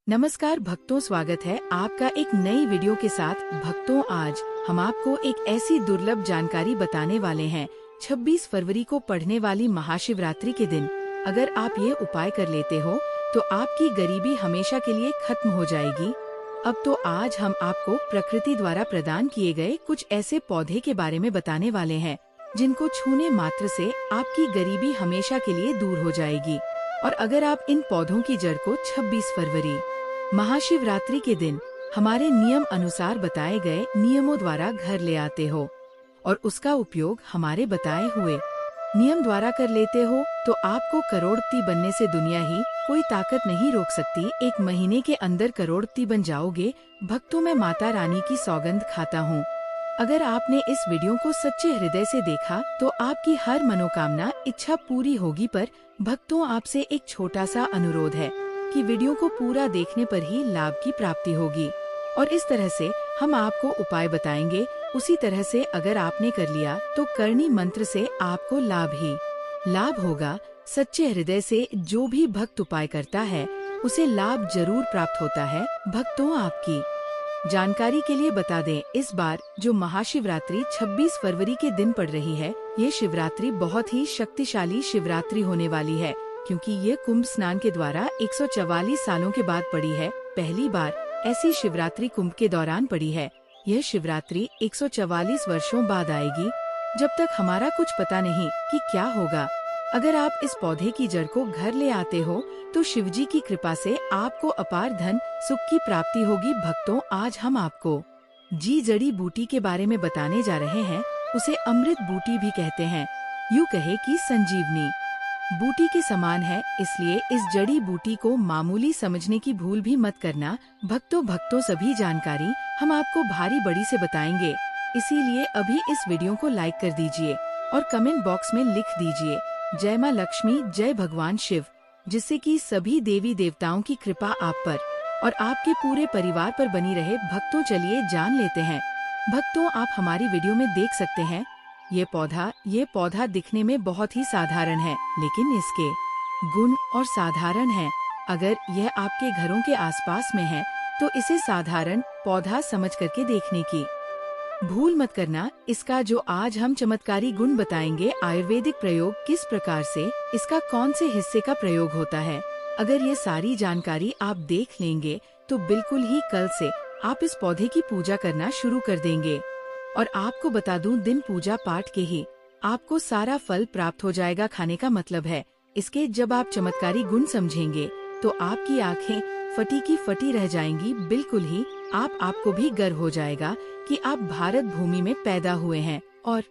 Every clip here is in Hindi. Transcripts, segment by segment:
नमस्कार भक्तों, स्वागत है आपका एक नई वीडियो के साथ। भक्तों, आज हम आपको एक ऐसी दुर्लभ जानकारी बताने वाले हैं। 26 फरवरी को पढ़ने वाली महाशिवरात्रि के दिन अगर आप ये उपाय कर लेते हो तो आपकी गरीबी हमेशा के लिए खत्म हो जाएगी। अब तो आज हम आपको प्रकृति द्वारा प्रदान किए गए कुछ ऐसे पौधे के बारे में बताने वाले हैं जिनको छूने मात्र से आपकी गरीबी हमेशा के लिए दूर हो जाएगी। और अगर आप इन पौधों की जड़ को 26 फरवरी महाशिवरात्रि के दिन हमारे नियम अनुसार बताए गए नियमों द्वारा घर ले आते हो और उसका उपयोग हमारे बताए हुए नियम द्वारा कर लेते हो तो आपको करोड़पति बनने से दुनिया ही कोई ताकत नहीं रोक सकती। 1 महीने के अंदर करोड़पति बन जाओगे। भक्तों, मैं माता रानी की सौगंध खाता हूँ। अगर आपने इस वीडियो को सच्चे हृदय से देखा तो आपकी हर मनोकामना इच्छा पूरी होगी। पर भक्तों, आपसे एक छोटा सा अनुरोध है कि वीडियो को पूरा देखने पर ही लाभ की प्राप्ति होगी। और इस तरह से हम आपको उपाय बताएंगे, उसी तरह से अगर आपने कर लिया तो करनी मंत्र से आपको लाभ ही लाभ होगा। सच्चे हृदय से जो भी भक्त उपाय करता है उसे लाभ जरूर प्राप्त होता है। भक्तों, आपकी जानकारी के लिए बता दें, इस बार जो महाशिवरात्रि 26 फरवरी के दिन पड़ रही है, ये शिवरात्रि बहुत ही शक्तिशाली शिवरात्रि होने वाली है, क्योंकि ये कुंभ स्नान के द्वारा 144 सालों के बाद पड़ी है। पहली बार ऐसी शिवरात्रि कुंभ के दौरान पड़ी है। यह शिवरात्रि 144 वर्षों बाद आएगी, जब तक हमारा कुछ पता नहीं कि क्या होगा। अगर आप इस पौधे की जड़ को घर ले आते हो तो शिवजी की कृपा से आपको अपार धन सुख की प्राप्ति होगी। भक्तों, आज हम आपको जड़ी बूटी के बारे में बताने जा रहे हैं। उसे अमृत बूटी भी कहते हैं, यूँ कहे कि संजीवनी बूटी के समान है, इसलिए इस जड़ी बूटी को मामूली समझने की भूल भी मत करना। भक्तों, सभी जानकारी हम आपको भारी बड़ी से बताएंगे, इसीलिए अभी इस वीडियो को लाइक कर दीजिए और कमेंट बॉक्स में लिख दीजिए जय माँ लक्ष्मी, जय भगवान शिव, जिससे कि सभी देवी देवताओं की कृपा आप पर और आपके पूरे परिवार पर बनी रहे। भक्तों, चलिए जान लेते हैं। भक्तों, आप हमारी वीडियो में देख सकते हैं ये पौधा दिखने में बहुत ही साधारण है, लेकिन इसके गुण और साधारण है। अगर यह आपके घरों के आसपास में है तो इसे साधारण पौधा समझ करके देखने की भूल मत करना। इसका जो आज हम चमत्कारी गुण बताएंगे, आयुर्वेदिक प्रयोग किस प्रकार से, इसका कौन से हिस्से का प्रयोग होता है, अगर ये सारी जानकारी आप देख लेंगे तो बिल्कुल ही कल से आप इस पौधे की पूजा करना शुरू कर देंगे। और आपको बता दूं, दिन पूजा पाठ के ही आपको सारा फल प्राप्त हो जाएगा। खाने का मतलब है इसके जब आप चमत्कारी गुण समझेंगे तो आपकी आंखें फटी की फटी रह जाएंगी। बिल्कुल ही आपको भी गर्व हो जाएगा कि आप भारत भूमि में पैदा हुए हैं। और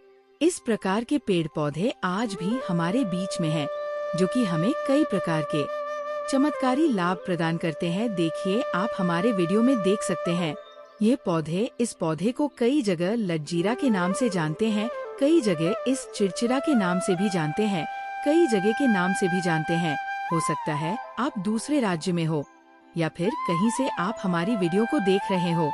इस प्रकार के पेड़ पौधे आज भी हमारे बीच में हैं, जो कि हमें कई प्रकार के चमत्कारी लाभ प्रदान करते हैं। देखिए, आप हमारे वीडियो में देख सकते हैं इस पौधे को कई जगह लज्जीरा के नाम से जानते हैं, कई जगह इस चिड़चिड़ा के नाम से भी जानते हैं, कई जगह के नाम से भी जानते हैं। हो सकता है आप दूसरे राज्य में हो या फिर कहीं से आप हमारी वीडियो को देख रहे हो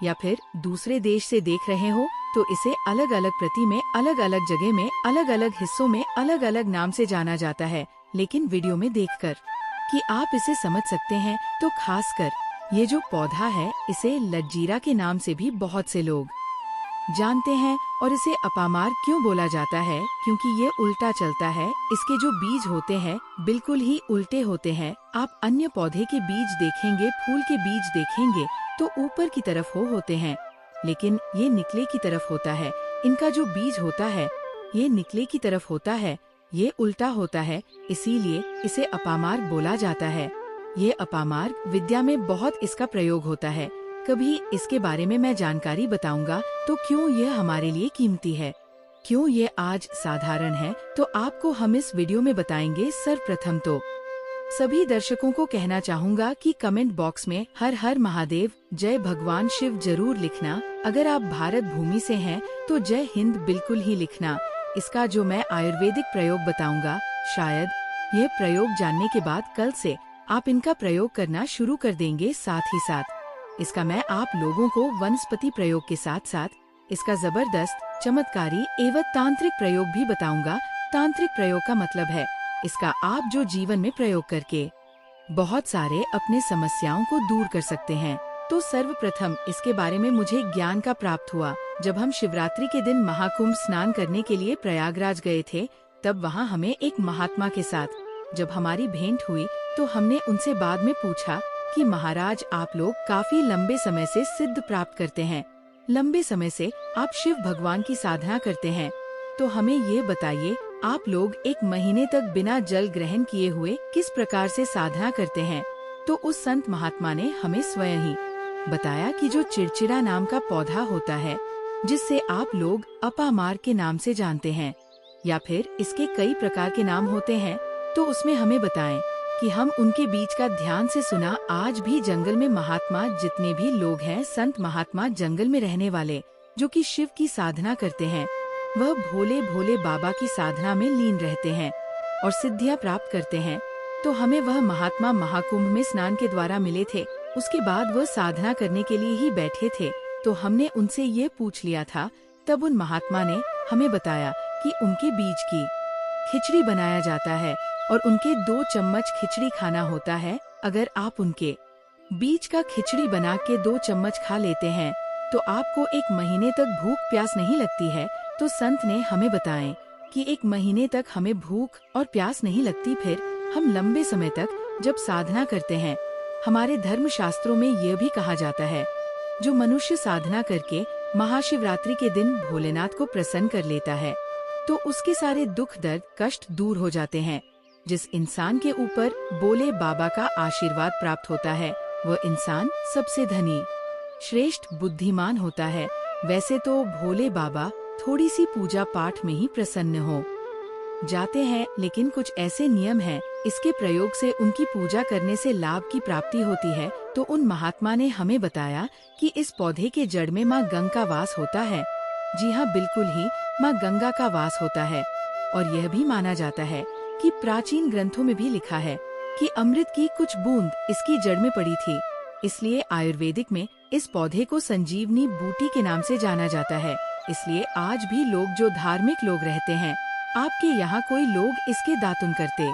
या फिर दूसरे देश से देख रहे हो, तो इसे अलग अलग प्रति में, अलग अलग जगह में, अलग अलग हिस्सों में अलग अलग नाम से जाना जाता है। लेकिन वीडियो में देखकर कि आप इसे समझ सकते हैं, तो खासकर ये जो पौधा है इसे लज्जीरा के नाम से भी बहुत से लोग जानते हैं। और इसे अपामार क्यों बोला जाता है, क्योंकि ये उल्टा चलता है। इसके जो बीज होते हैं बिल्कुल ही उल्टे होते हैं। आप अन्य पौधे के बीज देखेंगे, फूल के बीज देखेंगे तो ऊपर की तरफ होते हैं, लेकिन ये निकले की तरफ होता है। इनका जो बीज होता है ये निकले की तरफ होता है, ये उल्टा होता है, इसीलिए इसे अपामार्ग बोला जाता है। ये अपामार्ग विद्या में बहुत इसका प्रयोग होता है। कभी इसके बारे में मैं जानकारी बताऊंगा तो क्यों यह हमारे लिए कीमती है, क्यों ये आज साधारण है, तो आपको हम इस वीडियो में बताएंगे। सर्वप्रथम तो सभी दर्शकों को कहना चाहूँगा कि कमेंट बॉक्स में हर हर महादेव, जय भगवान शिव जरूर लिखना। अगर आप भारत भूमि से हैं तो जय हिंद बिल्कुल ही लिखना। इसका जो मैं आयुर्वेदिक प्रयोग बताऊंगा, शायद यह प्रयोग जानने के बाद कल से आप इनका प्रयोग करना शुरू कर देंगे। साथ ही साथ इसका मैं आप लोगों को वनस्पति प्रयोग के साथ साथ इसका जबरदस्त चमत्कारी एवं तांत्रिक प्रयोग भी बताऊंगा। तांत्रिक प्रयोग का मतलब है इसका आप जो जीवन में प्रयोग करके बहुत सारे अपने समस्याओं को दूर कर सकते हैं। तो सर्वप्रथम इसके बारे में मुझे ज्ञान का प्राप्त हुआ जब हम शिवरात्रि के दिन महाकुंभ स्नान करने के लिए प्रयागराज गए थे। तब वहाँ हमें एक महात्मा के साथ जब हमारी भेंट हुई तो हमने उनसे बाद में पूछा कि महाराज, आप लोग काफी लंबे समय से सिद्ध प्राप्त करते हैं, लंबे समय से आप शिव भगवान की साधना करते हैं, तो हमें ये बताइए आप लोग 1 महीने तक बिना जल ग्रहण किए हुए किस प्रकार से साधना करते हैं। तो उस संत महात्मा ने हमें स्वयं ही बताया कि जो चिड़चिड़ा नाम का पौधा होता है, जिससे आप लोग अपामार के नाम से जानते हैं, या फिर इसके कई प्रकार के नाम होते हैं, तो उसमें हमें बताएं कि हम उनके बीच का ध्यान से सुना। आज भी जंगल में महात्मा जितने भी लोग हैं, संत महात्मा जंगल में रहने वाले जो कि शिव की साधना करते हैं, वह भोले भोले बाबा की साधना में लीन रहते हैं और सिद्धियां प्राप्त करते हैं। तो हमें वह महात्मा महाकुंभ में स्नान के द्वारा मिले थे। उसके बाद वह साधना करने के लिए ही बैठे थे, तो हमने उनसे ये पूछ लिया था। तब उन महात्मा ने हमें बताया कि उनके बीज की खिचड़ी बनाया जाता है और उनके 2 चम्मच खिचड़ी खाना होता है। अगर आप उनके बीज का खिचड़ी बना के 2 चम्मच खा लेते हैं तो आपको 1 महीने तक भूख प्यास नहीं लगती है। तो संत ने हमें बताएं कि 1 महीने तक हमें भूख और प्यास नहीं लगती। फिर हम लंबे समय तक जब साधना करते हैं, हमारे धर्म शास्त्रों में यह भी कहा जाता है, जो मनुष्य साधना करके महाशिवरात्रि के दिन भोलेनाथ को प्रसन्न कर लेता है तो उसके सारे दुख दर्द कष्ट दूर हो जाते हैं। जिस इंसान के ऊपर बोले बाबा का आशीर्वाद प्राप्त होता है, वह इंसान सबसे धनी श्रेष्ठ बुद्धिमान होता है। वैसे तो भोले बाबा थोड़ी सी पूजा पाठ में ही प्रसन्न हो जाते हैं, लेकिन कुछ ऐसे नियम हैं, इसके प्रयोग से उनकी पूजा करने से लाभ की प्राप्ति होती है। तो उन महात्मा ने हमें बताया कि इस पौधे के जड़ में माँ गंगा का वास होता है। जी हाँ, बिल्कुल ही माँ गंगा का वास होता है। और यह भी माना जाता है कि प्राचीन ग्रंथों में भी लिखा है कि अमृत की कुछ बूंद इसकी जड़ में पड़ी थी। इसलिए आयुर्वेदिक में इस पौधे को संजीवनी बूटी के नाम से जाना जाता है। इसलिए आज भी लोग जो धार्मिक लोग रहते हैं, आपके यहाँ कोई लोग इसके दातुन करते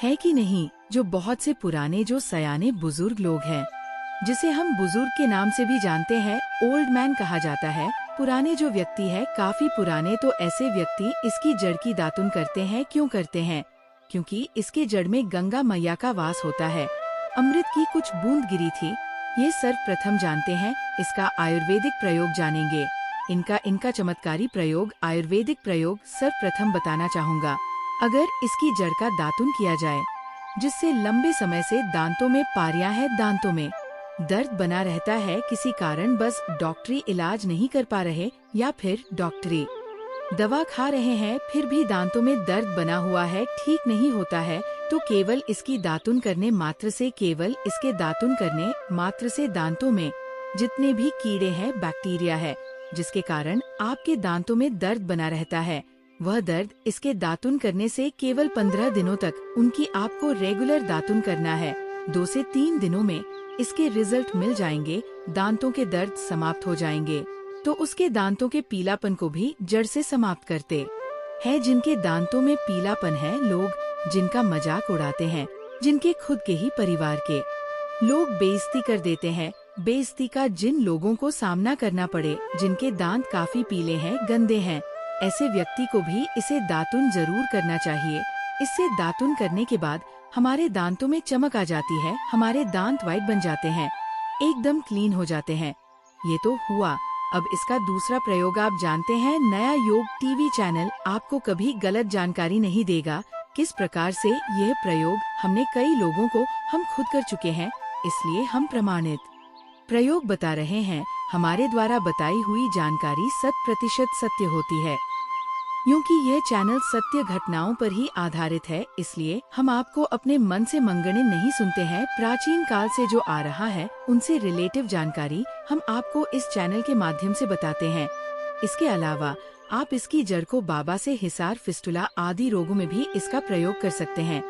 हैं कि नहीं? जो बहुत से पुराने जो सयाने बुजुर्ग लोग हैं, जिसे हम बुजुर्ग के नाम से भी जानते हैं, ओल्ड मैन कहा जाता है। पुराने जो व्यक्ति है, काफी पुराने, तो ऐसे व्यक्ति इसकी जड़ की दातुन करते हैं। क्यों करते हैं? क्योंकि इसके जड़ में गंगा मैया का वास होता है। अमृत की कुछ बूंद गिरी थी, ये सर्वप्रथम जानते हैं। इसका आयुर्वेदिक प्रयोग जानेंगे। इनका चमत्कारी प्रयोग, आयुर्वेदिक प्रयोग सर्वप्रथम बताना चाहूँगा। अगर इसकी जड़ का दातुन किया जाए, जिससे लंबे समय से दांतों में पारियां है, दांतों में दर्द बना रहता है, किसी कारण बस डॉक्टरी इलाज नहीं कर पा रहे या फिर डॉक्टरी दवा खा रहे हैं, फिर भी दांतों में दर्द बना हुआ है, ठीक नहीं होता है, तो केवल इसकी दातुन करने मात्र से, केवल इसके दातुन करने मात्र से दांतों में जितने भी कीड़े हैं, बैक्टीरिया है, जिसके कारण आपके दांतों में दर्द बना रहता है, वह दर्द इसके दातुन करने से केवल 15 दिनों तक उनकी आपको रेगुलर दातुन करना है। 2 से 3 दिनों में इसके रिजल्ट मिल जाएंगे, दांतों के दर्द समाप्त हो जाएंगे। तो उसके दांतों के पीलापन को भी जड़ से समाप्त करते हैं। जिनके दांतों में पीलापन है, लोग जिनका मजाक उड़ाते हैं, जिनके खुद के ही परिवार के लोग बेइज्जती कर देते हैं, बेइज्जती का जिन लोगों को सामना करना पड़े, जिनके दांत काफी पीले हैं, गंदे हैं, ऐसे व्यक्ति को भी इसे दातुन जरूर करना चाहिए। इससे दातुन करने के बाद हमारे दांतों में चमक आ जाती है, हमारे दांत व्हाइट बन जाते हैं, एकदम क्लीन हो जाते हैं। ये तो हुआ। अब इसका दूसरा प्रयोग आप जानते हैं। नया योग टीवी चैनल आपको कभी गलत जानकारी नहीं देगा। किस प्रकार से यह प्रयोग हमने कई लोगों को हम खुद कर चुके हैं, इसलिए हम प्रमाणित प्रयोग बता रहे हैं। हमारे द्वारा बताई हुई जानकारी 100% सत्य होती है, क्योंकि यह चैनल सत्य घटनाओं पर ही आधारित है। इसलिए हम आपको अपने मन से मंगने नहीं सुनते हैं। प्राचीन काल से जो आ रहा है, उनसे रिलेटिव जानकारी हम आपको इस चैनल के माध्यम से बताते हैं। इसके अलावा आप इसकी जड़ को बाबा से हिसार, फिस्टुला आदि रोगों में भी इसका प्रयोग कर सकते हैं।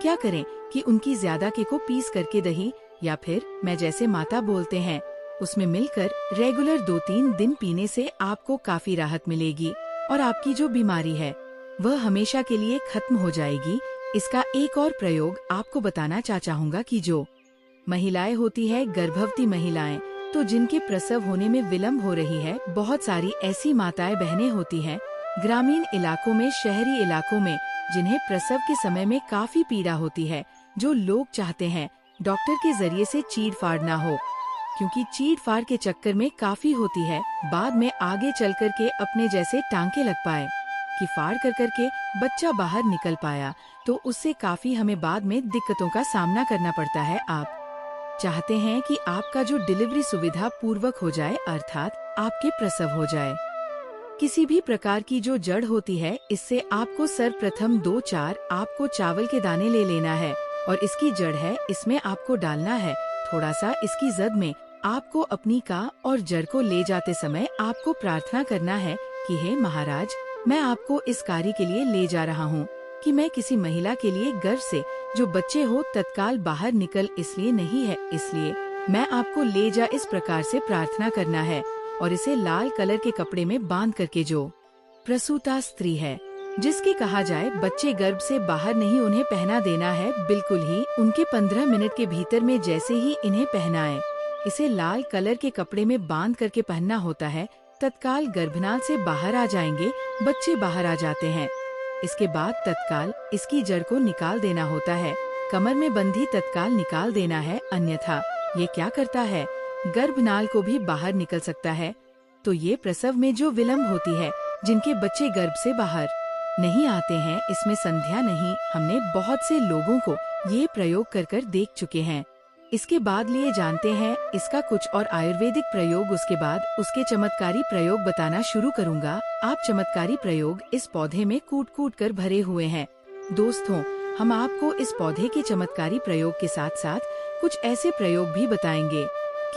क्या करें कि उनकी ज्यादा के को पीस करके दही या फिर मैं जैसे माता बोलते हैं, उसमें मिलकर रेगुलर 2-3 दिन पीने से आपको काफी राहत मिलेगी और आपकी जो बीमारी है वह हमेशा के लिए खत्म हो जाएगी। इसका एक और प्रयोग आपको बताना चाहूँगा कि जो महिलाएं होती है, गर्भवती महिलाएं, तो जिनके प्रसव होने में विलम्ब हो रही है, बहुत सारी ऐसी माताएं बहनें होती हैं ग्रामीण इलाकों में, शहरी इलाकों में, जिन्हें प्रसव के समय में काफी पीड़ा होती है, जो लोग चाहते हैं डॉक्टर के जरिए से चीड़-फाड़ ना हो, क्योंकि चीड़-फाड़ के चक्कर में काफी होती है, बाद में आगे चल कर के अपने जैसे टांके लग पाए कि फाड़ कर के बच्चा बाहर निकल पाया, तो उससे काफी हमें बाद में दिक्कतों का सामना करना पड़ता है। आप चाहते हैं कि आपका जो डिलीवरी सुविधा पूर्वक हो जाए, अर्थात आपके प्रसव हो जाए। किसी भी प्रकार की जो जड़ होती है, इससे आपको सर्वप्रथम 2-4 आपको चावल के दाने ले लेना है और इसकी जड़ है, इसमें आपको डालना है थोड़ा सा। इसकी जद में आपको अपनी का और जड़ को ले जाते समय आपको प्रार्थना करना है कि हे महाराज, मैं आपको इस कार्य के लिए ले जा रहा हूँ कि मैं किसी महिला के लिए गर्भ से जो बच्चे हो तत्काल बाहर निकल इसलिए नहीं है, इसलिए मैं आपको ले जा, इस प्रकार से प्रार्थना करना है। और इसे लाल कलर के कपड़े में बांध करके जो प्रसूता स्त्री है, जिसके कहा जाए बच्चे गर्भ से बाहर नहीं, उन्हें पहना देना है। बिल्कुल ही उनके 15 मिनट के भीतर में जैसे ही इन्हें पहनाएं, इसे लाल कलर के कपड़े में बांध करके पहनना होता है, तत्काल गर्भनाल से बाहर आ जाएंगे, बच्चे बाहर आ जाते हैं। इसके बाद तत्काल इसकी जड़ को निकाल देना होता है, कमर में बंधी तत्काल निकाल देना है, अन्यथा ये क्या करता है, गर्भनाल को भी बाहर निकल सकता है। तो ये प्रसव में जो विलम्ब होती है, जिनके बच्चे गर्भ से बाहर नहीं आते हैं, इसमें संध्या नहीं। हमने बहुत से लोगों को ये प्रयोग कर देख चुके हैं। इसके बाद लिए जानते हैं इसका कुछ और आयुर्वेदिक प्रयोग, उसके बाद उसके चमत्कारी प्रयोग बताना शुरू करूंगा। आप चमत्कारी प्रयोग इस पौधे में कूट कर भरे हुए हैं। दोस्तों, हम आपको इस पौधे के चमत्कारी प्रयोग के साथ साथ कुछ ऐसे प्रयोग भी बताएंगे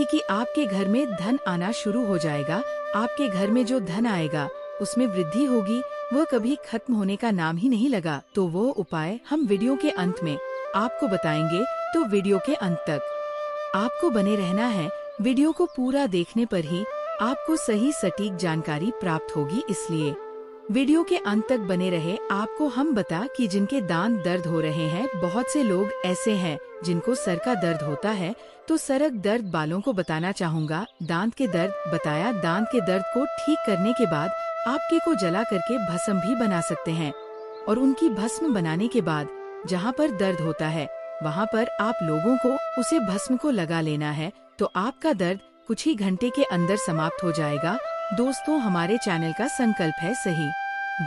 कि आपके घर में धन आना शुरू हो जाएगा। आपके घर में जो धन आएगा उसमें वृद्धि होगी, वह कभी खत्म होने का नाम ही नहीं लगा। तो वो उपाय हम वीडियो के अंत में आपको बताएंगे, तो वीडियो के अंत तक आपको बने रहना है। वीडियो को पूरा देखने पर ही आपको सही सटीक जानकारी प्राप्त होगी, इसलिए वीडियो के अंत तक बने रहे। आपको हम बता कि जिनके दांत दर्द हो रहे हैं, बहुत से लोग ऐसे हैं जिनको सर का दर्द होता है, तो सरक दर्द बालों को बताना चाहूँगा। दांत के दर्द बताया, दांत के दर्द को ठीक करने के बाद आपके को जला करके भस्म भी बना सकते हैं, और उनकी भस्म बनाने के बाद जहाँ पर दर्द होता है वहाँ पर आप लोगों को उसे भस्म को लगा लेना है, तो आपका दर्द कुछ ही घंटे के अंदर समाप्त हो जाएगा। दोस्तों, हमारे चैनल का संकल्प है सही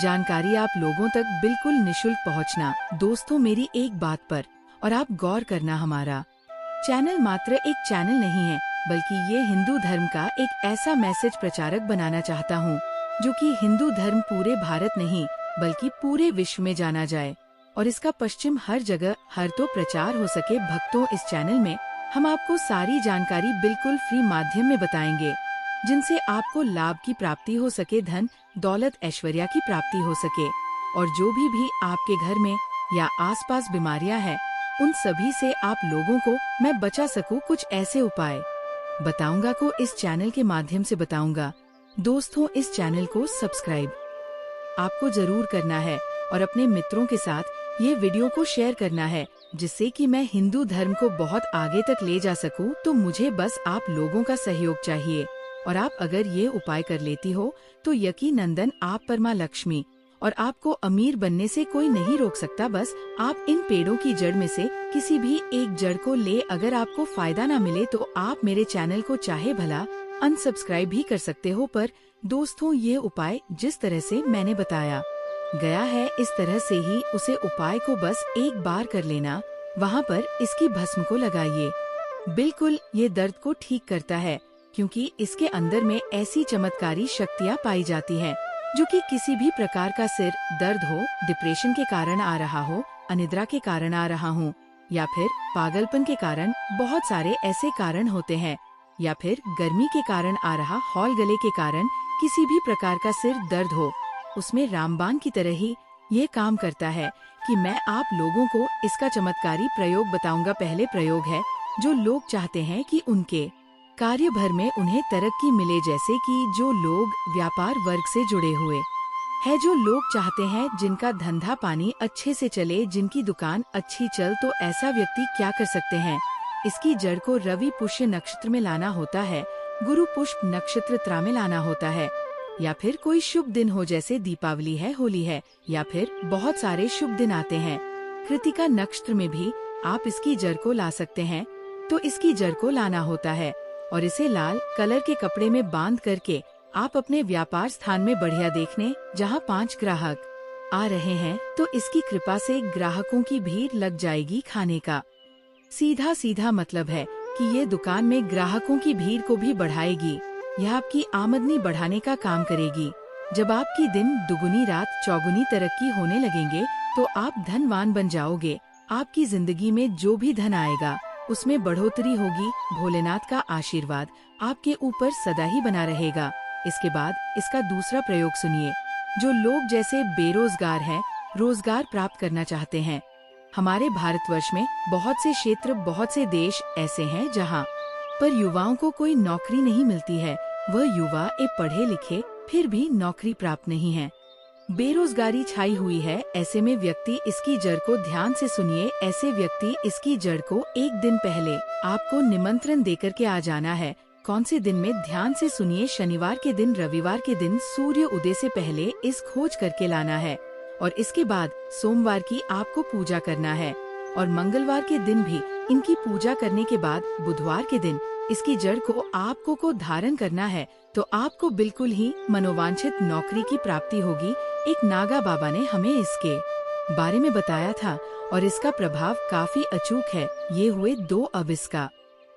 जानकारी आप लोगों तक बिल्कुल निशुल्क पहुंचना। दोस्तों, मेरी एक बात पर और आप गौर करना, हमारा चैनल मात्र एक चैनल नहीं है, बल्कि ये हिंदू धर्म का एक ऐसा मैसेज प्रचारक बनाना चाहता हूँ जो कि हिंदू धर्म पूरे भारत नहीं बल्कि पूरे विश्व में जाना जाए, और इसका पश्चिम हर जगह हर तो प्रचार हो सके। भक्तों, इस चैनल में हम आपको सारी जानकारी बिल्कुल फ्री माध्यम में बताएंगे, जिनसे आपको लाभ की प्राप्ति हो सके, धन दौलत ऐश्वर्या की प्राप्ति हो सके, और जो भी आपके घर में या आसपास बीमारियां हैं, उन सभी से आप लोगों को मैं बचा सकूं। कुछ ऐसे उपाय बताऊंगा को इस चैनल के माध्यम से बताऊंगा। दोस्तों, इस चैनल को सब्सक्राइब आपको जरूर करना है और अपने मित्रों के साथ ये वीडियो को शेयर करना है, जिससे कि मैं हिंदू धर्म को बहुत आगे तक ले जा सकूं। तो मुझे बस आप लोगों का सहयोग चाहिए, और आप अगर ये उपाय कर लेती हो तो यकीनंदन आप परमा लक्ष्मी, और आपको अमीर बनने से कोई नहीं रोक सकता। बस आप इन पेड़ों की जड़ में से किसी भी एक जड़ को ले, अगर आपको फायदा ना मिले तो आप मेरे चैनल को चाहे भला अनसब्सक्राइब भी कर सकते हो। पर दोस्तों, ये उपाय जिस तरह से मैंने बताया गया है, इस तरह से ही उसे उपाय को बस एक बार कर लेना, वहाँ पर इसकी भस्म को लगाइए। बिल्कुल ये दर्द को ठीक करता है, क्योंकि इसके अंदर में ऐसी चमत्कारी शक्तियाँ पाई जाती है जो कि किसी भी प्रकार का सिर दर्द हो, डिप्रेशन के कारण आ रहा हो, अनिद्रा के कारण आ रहा हो, या फिर पागलपन के कारण, बहुत सारे ऐसे कारण होते हैं, या फिर गर्मी के कारण आ रहा हॉल गले के कारण किसी भी प्रकार का सिर दर्द हो, उसमें रामबाण की तरह ही ये काम करता है कि मैं आप लोगों को इसका चमत्कारी प्रयोग बताऊंगा। पहले प्रयोग है जो लोग चाहते हैं कि उनके कार्य भर में उन्हें तरक्की मिले, जैसे कि जो लोग व्यापार वर्ग से जुड़े हुए है जो लोग चाहते हैं जिनका धंधा पानी अच्छे से चले, जिनकी दुकान अच्छी चल, तो ऐसा व्यक्ति क्या कर सकते हैं? इसकी जड़ को रवि पुष्य नक्षत्र में लाना होता है, गुरु पुष्प नक्षत्र त्रा में लाना होता है, या फिर कोई शुभ दिन हो जैसे दीपावली है, होली है, या फिर बहुत सारे शुभ दिन आते हैं। कृतिका नक्षत्र में भी आप इसकी जड़ को ला सकते हैं। तो इसकी जड़ को लाना होता है और इसे लाल कलर के कपड़े में बांध करके आप अपने व्यापार स्थान में बढ़िया देखने, जहां 5 ग्राहक आ रहे हैं तो इसकी कृपा से ग्राहकों की भीड़ लग जाएगी खाने का। सीधा सीधा मतलब है कि ये दुकान में ग्राहकों की भीड़ को भी बढ़ाएगी। यह आपकी आमदनी बढ़ाने का काम करेगी। जब आपकी दिन दुगुनी रात चौगुनी तरक्की होने लगेंगे तो आप धनवान बन जाओगे। आपकी जिंदगी में जो भी धन आएगा उसमें बढ़ोतरी होगी। भोलेनाथ का आशीर्वाद आपके ऊपर सदा ही बना रहेगा। इसके बाद इसका दूसरा प्रयोग सुनिए। जो लोग जैसे बेरोजगार हैं, रोजगार प्राप्त करना चाहते हैं। हमारे भारतवर्ष में बहुत से क्षेत्र, बहुत से देश ऐसे हैं जहां पर युवाओं को कोई नौकरी नहीं मिलती है। वह युवा पढ़े लिखे फिर भी नौकरी प्राप्त नहीं है, बेरोजगारी छाई हुई है। ऐसे में व्यक्ति इसकी जड़ को ध्यान से सुनिए। ऐसे व्यक्ति इसकी जड़ को एक दिन पहले आपको निमंत्रण देकर के आ जाना है। कौन से दिन में, ध्यान से सुनिए। शनिवार के दिन, रविवार के दिन सूर्य उदय से पहले इस खोज करके लाना है और इसके बाद सोमवार की आपको पूजा करना है और मंगलवार के दिन भी इनकी पूजा करने के बाद बुधवार के दिन इसकी जड़ को आपको को धारण करना है। तो आपको बिल्कुल ही मनोवांछित नौकरी की प्राप्ति होगी। एक नागा बाबा ने हमें इसके बारे में बताया था और इसका प्रभाव काफी अचूक है। ये हुए 2। अब इसका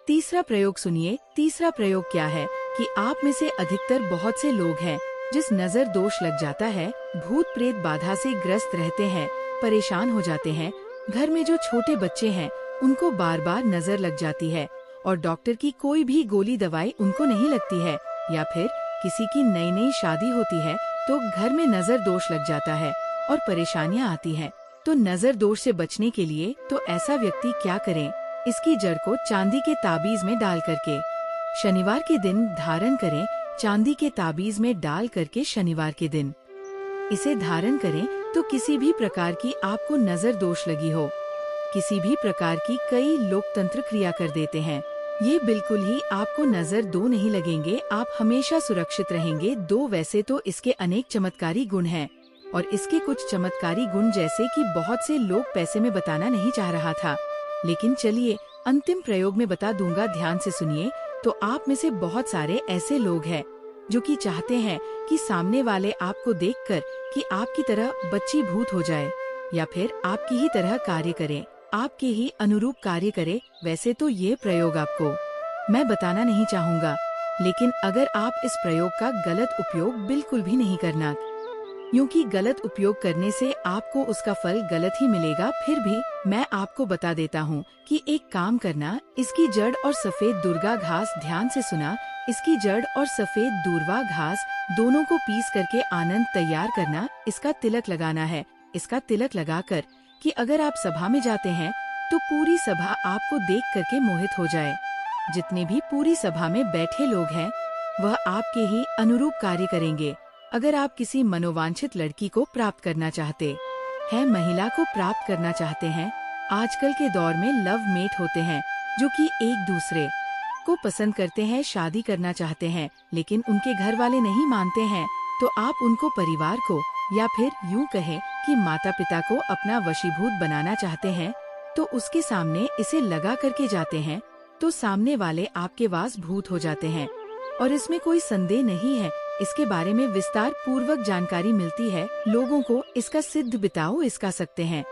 तीसरा प्रयोग सुनिए। तीसरा प्रयोग क्या है कि आप में से अधिकतर बहुत से लोग हैं जिस नजर दोष लग जाता है, भूत प्रेत बाधा से ग्रस्त रहते हैं, परेशान हो जाते हैं। घर में जो छोटे बच्चे हैं उनको बार बार नजर लग जाती है और डॉक्टर की कोई भी गोली दवाई उनको नहीं लगती है, या फिर किसी की नई नई शादी होती है तो घर में नजर दोष लग जाता है और परेशानियां आती हैं। तो नजर दोष से बचने के लिए तो ऐसा व्यक्ति क्या करें? इसकी जड़ को चांदी के ताबीज में डाल करके शनिवार के दिन धारण करें। चांदी के ताबीज में डाल करके शनिवार के दिन इसे धारण करें तो किसी भी प्रकार की आपको नजर दोष लगी हो, किसी भी प्रकार की, कई लोग तंत्र क्रिया कर देते हैं, ये बिल्कुल ही आपको नजर दो नहीं लगेंगे। आप हमेशा सुरक्षित रहेंगे। वैसे तो इसके अनेक चमत्कारी गुण हैं और इसके कुछ चमत्कारी गुण जैसे कि बहुत से लोग पैसे में बताना नहीं चाह रहा था, लेकिन चलिए अंतिम प्रयोग में बता दूंगा। ध्यान से सुनिए। तो आप में से बहुत सारे ऐसे लोग हैं जो कि चाहते हैं कि सामने वाले आपको देखकर कि आपकी तरह बच्ची भूत हो जाए या फिर आपकी ही तरह कार्य करे, आपके ही अनुरूप कार्य करे। वैसे तो ये प्रयोग आपको मैं बताना नहीं चाहूँगा, लेकिन अगर आप इस प्रयोग का गलत उपयोग बिल्कुल भी नहीं करना, क्योंकि गलत उपयोग करने से आपको उसका फल गलत ही मिलेगा। फिर भी मैं आपको बता देता हूँ कि एक काम करना। इसकी जड़ और सफेद दुर्गा घास, ध्यान से सुना, इसकी जड़ और सफेद दूर्वा घास दोनों को पीस करके आनंद तैयार करना। इसका तिलक लगाना है। इसका तिलक लगाकर कि अगर आप सभा में जाते हैं तो पूरी सभा आपको देख करके मोहित हो जाए। जितने भी पूरी सभा में बैठे लोग हैं वह आपके ही अनुरूप कार्य करेंगे। अगर आप किसी मनोवांछित लड़की को प्राप्त करना चाहते हैं, महिला को प्राप्त करना चाहते हैं, आजकल के दौर में लव मेट होते हैं जो कि एक दूसरे को पसंद करते हैं, शादी करना चाहते हैं, लेकिन उनके घर वाले नहीं मानते हैं, तो आप उनको परिवार को या फिर यूं कहें कि माता पिता को अपना वशीभूत बनाना चाहते हैं, तो उसके सामने इसे लगा करके जाते हैं तो सामने वाले आपके वास भूत हो जाते हैं। और इसमें कोई संदेह नहीं है, इसके बारे में विस्तार पूर्वक जानकारी मिलती है। लोगों को इसका सिद्ध बिताओ इसका सकते हैं,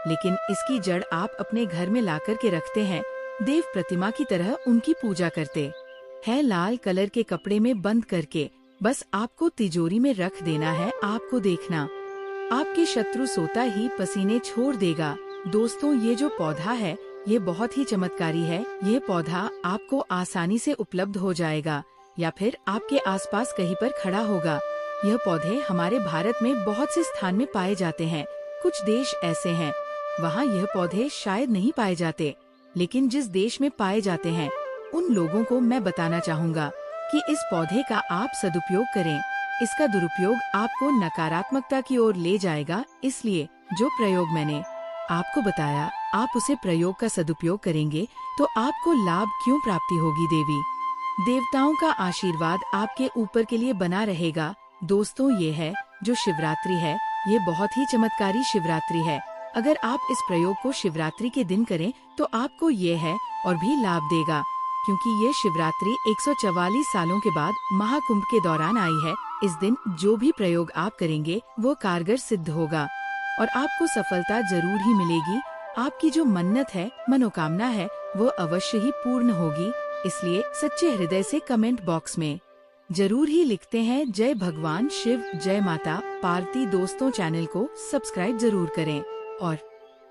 लेकिन इसकी जड़ आप अपने घर में ला कर के रखते हैं, देव प्रतिमा की तरह उनकी पूजा करते हैं, लाल कलर के कपड़े में बंद करके बस आपको तिजोरी में रख देना है। आपको देखना आपके शत्रु सोता ही पसीने छोड़ देगा। दोस्तों, ये जो पौधा है ये बहुत ही चमत्कारी है। ये पौधा आपको आसानी से उपलब्ध हो जाएगा या फिर आपके आसपास कहीं पर खड़ा होगा। यह पौधे हमारे भारत में बहुत से स्थान में पाए जाते हैं। कुछ देश ऐसे हैं वहाँ यह पौधे शायद नहीं पाए जाते, लेकिन जिस देश में पाए जाते हैं उन लोगों को मैं बताना चाहूँगा कि इस पौधे का आप सदुपयोग करें। इसका दुरुपयोग आपको नकारात्मकता की ओर ले जाएगा, इसलिए जो प्रयोग मैंने आपको बताया, आप उसे प्रयोग का सदुपयोग करेंगे तो आपको लाभ क्यों प्राप्ति होगी। देवी देवताओं का आशीर्वाद आपके ऊपर के लिए बना रहेगा। दोस्तों, ये है जो शिवरात्रि है, ये बहुत ही चमत्कारी शिवरात्रि है। अगर आप इस प्रयोग को शिवरात्रि के दिन करें तो आपको ये है और भी लाभ देगा, क्योंकि ये शिवरात्रि 144 सालों के बाद महाकुंभ के दौरान आई है। इस दिन जो भी प्रयोग आप करेंगे वो कारगर सिद्ध होगा और आपको सफलता जरूर ही मिलेगी। आपकी जो मन्नत है, मनोकामना है, वो अवश्य ही पूर्ण होगी। इसलिए सच्चे हृदय से कमेंट बॉक्स में जरूर ही लिखते हैं जय भगवान शिव, जय माता पार्वती। दोस्तों, चैनल को सब्सक्राइब जरूर करें और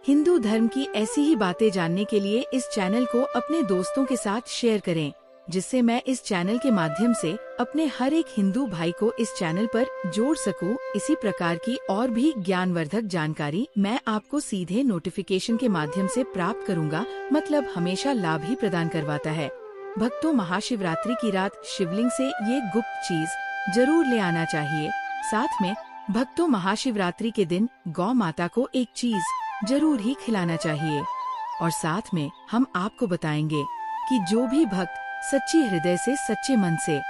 हिंदू धर्म की ऐसी ही बातें जानने के लिए इस चैनल को अपने दोस्तों के साथ शेयर करें, जिससे मैं इस चैनल के माध्यम से अपने हर एक हिंदू भाई को इस चैनल पर जोड़ सकूं। इसी प्रकार की और भी ज्ञानवर्धक जानकारी मैं आपको सीधे नोटिफिकेशन के माध्यम से प्राप्त करूंगा, मतलब हमेशा लाभ ही प्रदान करवाता है। भक्तों, महाशिवरात्रि की रात शिवलिंग से ये गुप्त चीज जरूर ले आना चाहिए। साथ में भक्तों, महाशिवरात्रि के दिन गौ माता को एक चीज जरूर ही खिलाना चाहिए। और साथ में हम आपको बताएंगे कि जो भी भक्त सच्ची हृदय से, सच्चे मन से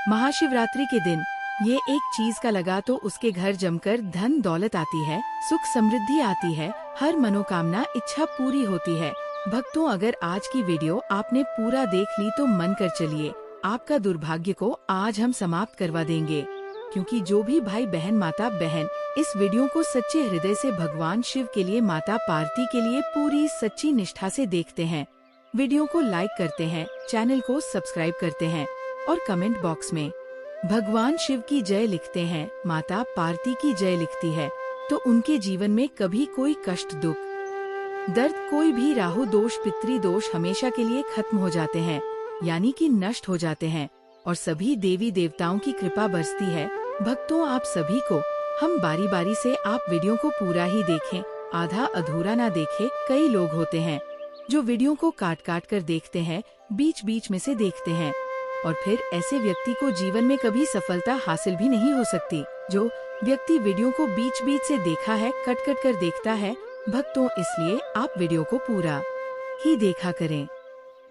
महाशिवरात्रि के दिन ये एक चीज का लगा तो उसके घर जमकर धन दौलत आती है, सुख समृद्धि आती है, हर मनोकामना इच्छा पूरी होती है। भक्तों, अगर आज की वीडियो आपने पूरा देख ली तो मन कर चलिए, आपका दुर्भाग्य को आज हम समाप्त करवा देंगे, क्योंकि जो भी भाई बहन, माता बहन इस वीडियो को सच्चे हृदय से भगवान शिव के लिए, माता पार्वती के लिए पूरी सच्ची निष्ठा से देखते हैं, वीडियो को लाइक करते हैं, चैनल को सब्सक्राइब करते हैं और कमेंट बॉक्स में भगवान शिव की जय लिखते हैं, माता पार्वती की जय लिखती है, तो उनके जीवन में कभी कोई कष्ट, दुख, दर्द, कोई भी राहु दोष, पितृ दोष हमेशा के लिए खत्म हो जाते हैं, यानी कि नष्ट हो जाते हैं और सभी देवी देवताओं की कृपा बरसती है। भक्तों, आप सभी को हम बारी बारी से आप वीडियो को पूरा ही देखें, आधा अधूरा ना देखें। कई लोग होते हैं जो वीडियो को काट काट कर देखते हैं, बीच बीच में से देखते हैं और फिर ऐसे व्यक्ति को जीवन में कभी सफलता हासिल भी नहीं हो सकती। जो व्यक्ति वीडियो को बीच बीच से देखा है, कट कट कर देखता है, भक्तों, इसलिए आप वीडियो को पूरा ही देखा करें।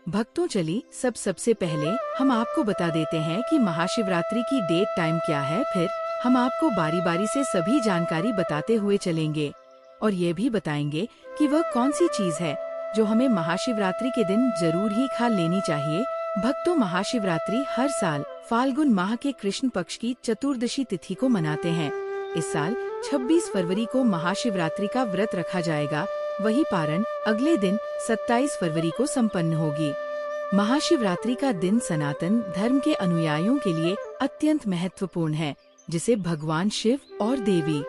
भक्तों, चलिए सबसे पहले हम आपको बता देते हैं कि महाशिवरात्रि की डेट, टाइम क्या है, फिर हम आपको बारी बारी से सभी जानकारी बताते हुए चलेंगे और ये भी बताएंगे कि वह कौन सी चीज है जो हमें महाशिवरात्रि के दिन जरूर ही खा लेनी चाहिए। भक्तों, महाशिवरात्रि हर साल फाल्गुन माह के कृष्ण पक्ष की चतुर्दशी तिथि को मनाते हैं। इस साल 26 फरवरी को महाशिवरात्रि का व्रत रखा जाएगा, वही पारण अगले दिन 27 फरवरी को संपन्न होगी। महाशिवरात्रि का दिन सनातन धर्म के अनुयायियों के लिए अत्यंत महत्वपूर्ण है, जिसे भगवान शिव और देवी